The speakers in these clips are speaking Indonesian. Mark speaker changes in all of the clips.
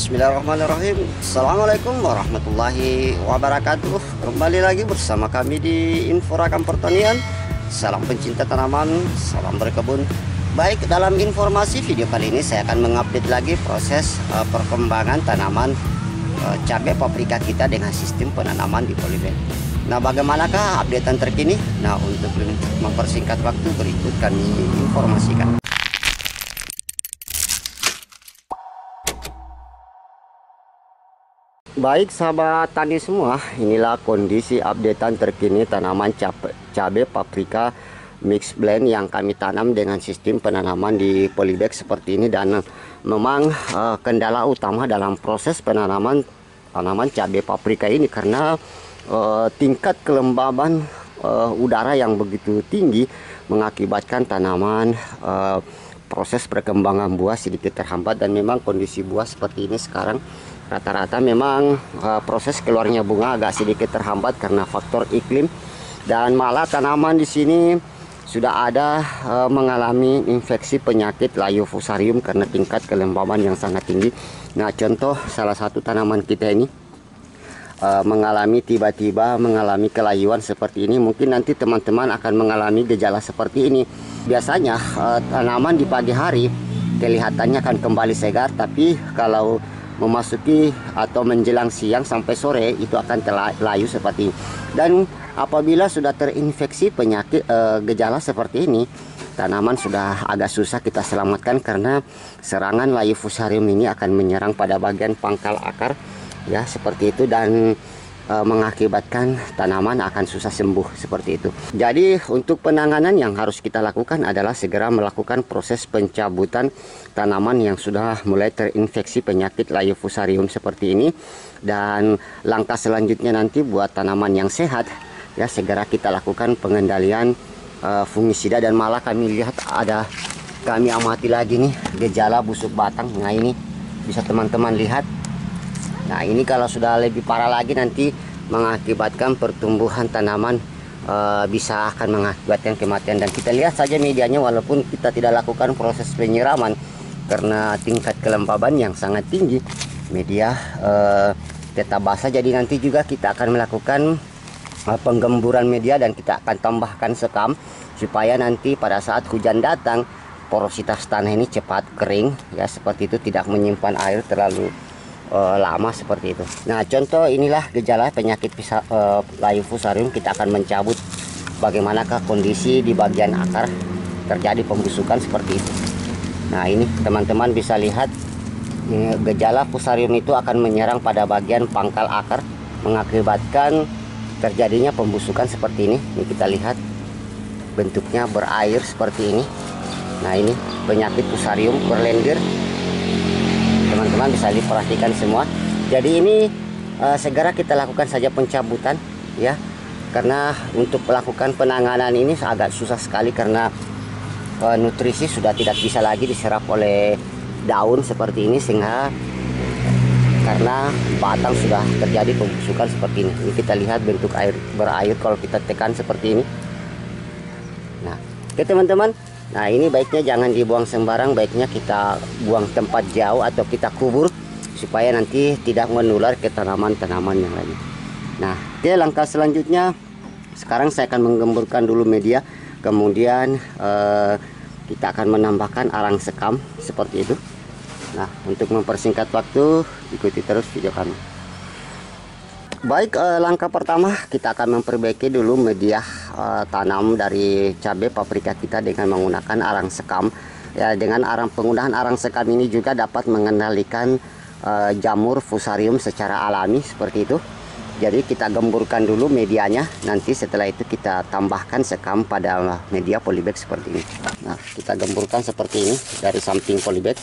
Speaker 1: Bismillahirrahmanirrahim. Assalamualaikum warahmatullahi wabarakatuh. Kembali lagi bersama kami di Info Ragam Pertanian. Salam pencinta tanaman, salam berkebun. Baik, dalam informasi video kali ini saya akan mengupdate lagi proses perkembangan tanaman cabai paprika kita dengan sistem penanaman di polybag. Nah, bagaimanakah updatean terkini? Nah, untuk mempersingkat waktu, berikut kami informasikan. Baik sahabat tani semua, inilah kondisi updatean terkini tanaman cabai paprika mix blend yang kami tanam dengan sistem penanaman di polybag seperti ini. Dan memang kendala utama dalam proses penanaman tanaman cabai paprika ini karena tingkat kelembaban udara yang begitu tinggi mengakibatkan tanaman proses perkembangan buah sedikit terhambat. Dan memang kondisi buah seperti ini sekarang rata-rata memang proses keluarnya bunga agak sedikit terhambat karena faktor iklim, dan malah tanaman di sini sudah ada mengalami infeksi penyakit layu fusarium karena tingkat kelembaban yang sangat tinggi. Nah, contoh salah satu tanaman kita ini mengalami tiba-tiba mengalami kelayuan seperti ini. Mungkin nanti teman-teman akan mengalami gejala seperti ini. Biasanya tanaman di pagi hari kelihatannya akan kembali segar, tapi kalau memasuki atau menjelang siang sampai sore itu akan layu seperti ini. Dan apabila sudah terinfeksi penyakit gejala seperti ini, tanaman sudah agak susah kita selamatkan karena serangan layu fusarium ini akan menyerang pada bagian pangkal akar ya, seperti itu, dan mengakibatkan tanaman akan susah sembuh seperti itu. Jadi untuk penanganan yang harus kita lakukan adalah segera melakukan proses pencabutan tanaman yang sudah mulai terinfeksi penyakit layu fusarium seperti ini. Dan langkah selanjutnya nanti buat tanaman yang sehat ya, segera kita lakukan pengendalian fungisida. Dan malah kami lihat kami amati lagi nih gejala busuk batang. Nah, ini bisa teman-teman lihat. Nah, ini kalau sudah lebih parah lagi nanti mengakibatkan pertumbuhan tanaman bisa akan mengakibatkan kematian. Dan kita lihat saja medianya, walaupun kita tidak lakukan proses penyiraman karena tingkat kelembaban yang sangat tinggi, media tetap basah. Jadi nanti juga kita akan melakukan penggemburan media dan kita akan tambahkan sekam supaya nanti pada saat hujan datang porositas tanah ini cepat kering ya, seperti itu, tidak menyimpan air terlalu lama seperti itu. Nah, contoh inilah gejala penyakit layu fusarium. Kita akan mencabut bagaimanakah kondisi di bagian akar terjadi pembusukan seperti itu. Nah, ini teman-teman bisa lihat gejala fusarium itu akan menyerang pada bagian pangkal akar mengakibatkan terjadinya pembusukan seperti ini. Ini kita lihat bentuknya berair seperti ini. Nah, ini penyakit fusarium berlendir. Teman-teman bisa diperhatikan semua. Jadi ini segera kita lakukan saja pencabutan ya, karena untuk melakukan penanganan ini agak susah sekali karena nutrisi sudah tidak bisa lagi diserap oleh daun seperti ini, sehingga karena batang sudah terjadi pembusukan seperti ini. Ini kita lihat bentuk air berair kalau kita tekan seperti ini. Nah, oke teman-teman. Nah, ini baiknya jangan dibuang sembarang, baiknya kita buang tempat jauh atau kita kubur supaya nanti tidak menular ke tanaman-tanaman yang lain. Nah, oke, langkah selanjutnya sekarang saya akan menggemburkan dulu media, kemudian kita akan menambahkan arang sekam seperti itu. Nah, untuk mempersingkat waktu, ikuti terus video kami. Baik, langkah pertama kita akan memperbaiki dulu media tanam dari cabai paprika kita dengan menggunakan arang sekam. Ya, dengan penggunaan arang sekam ini juga dapat mengendalikan jamur fusarium secara alami seperti itu. Jadi kita gemburkan dulu medianya, nanti setelah itu kita tambahkan sekam pada media polybag seperti ini. Nah, kita gemburkan seperti ini dari samping polybag.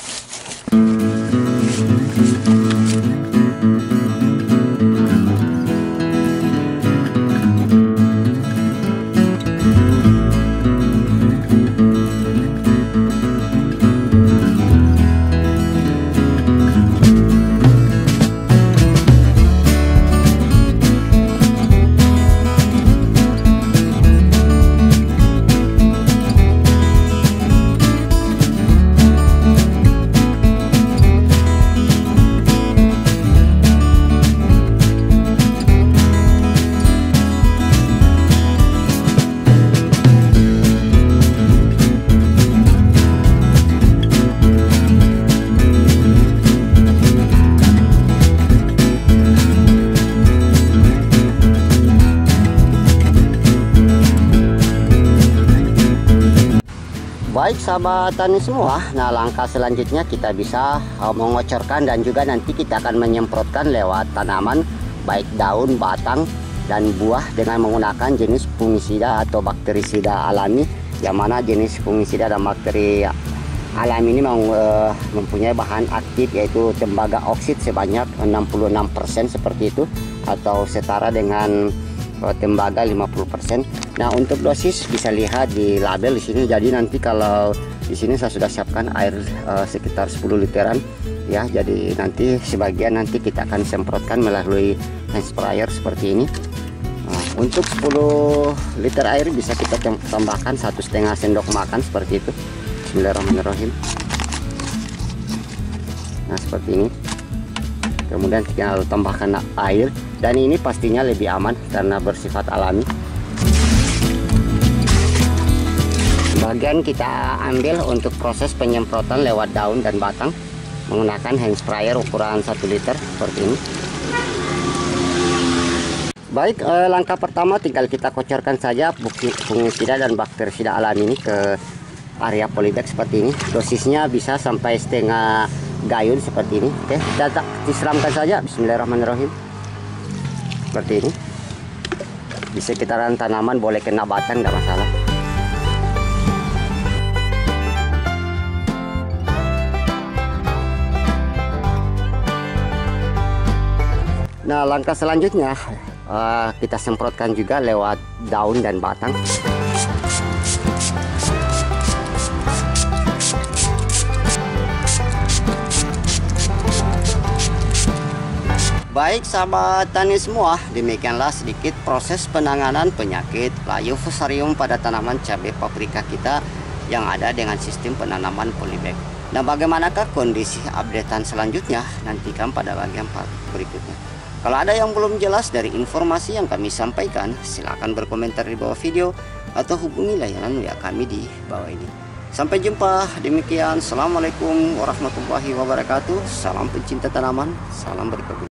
Speaker 1: Baik sahabat tani semua, nah langkah selanjutnya kita bisa mengocorkan dan juga nanti kita akan menyemprotkan lewat tanaman baik daun, batang, dan buah dengan menggunakan jenis fungisida atau bakterisida alami, yang mana jenis fungisida dan bakteri alami ini mempunyai bahan aktif yaitu tembaga oksid sebanyak 66% seperti itu, atau setara dengan tembaga 50%. Nah, untuk dosis bisa lihat di label di sini. Jadi nanti kalau di sini saya sudah siapkan air sekitar 10 literan ya. Jadi nanti sebagian nanti kita akan semprotkan melalui hand sprayer seperti ini. Nah, untuk 10 liter air bisa kita tambahkan 1,5 sendok makan seperti itu. Bismillahirrahmanirrahim. Nah, seperti ini. Kemudian kita tambahkan air, dan ini pastinya lebih aman karena bersifat alami. Bagian kita ambil untuk proses penyemprotan lewat daun dan batang menggunakan hand sprayer ukuran 1 liter seperti ini. Baik, langkah pertama tinggal kita kocorkan saja fungisida dan bakterisida alami ini ke area polybag seperti ini. Dosisnya bisa sampai setengah gayun seperti ini. Oke, kita disiramkan saja. Bismillahirrahmanirrahim. Seperti ini. Di sekitaran tanaman boleh kena batang, tidak masalah. Nah, langkah selanjutnya kita semprotkan juga lewat daun dan batang. Baik sahabat tani semua, demikianlah sedikit proses penanganan penyakit layu fusarium pada tanaman cabai paprika kita yang ada dengan sistem penanaman polybag. Nah, bagaimanakah kondisi updatean selanjutnya? Nantikan pada bagian berikutnya. Kalau ada yang belum jelas dari informasi yang kami sampaikan, silakan berkomentar di bawah video atau hubungi layanan WA kami di bawah ini. Sampai jumpa, demikian. Assalamualaikum warahmatullahi wabarakatuh. Salam pencinta tanaman, salam berkebun.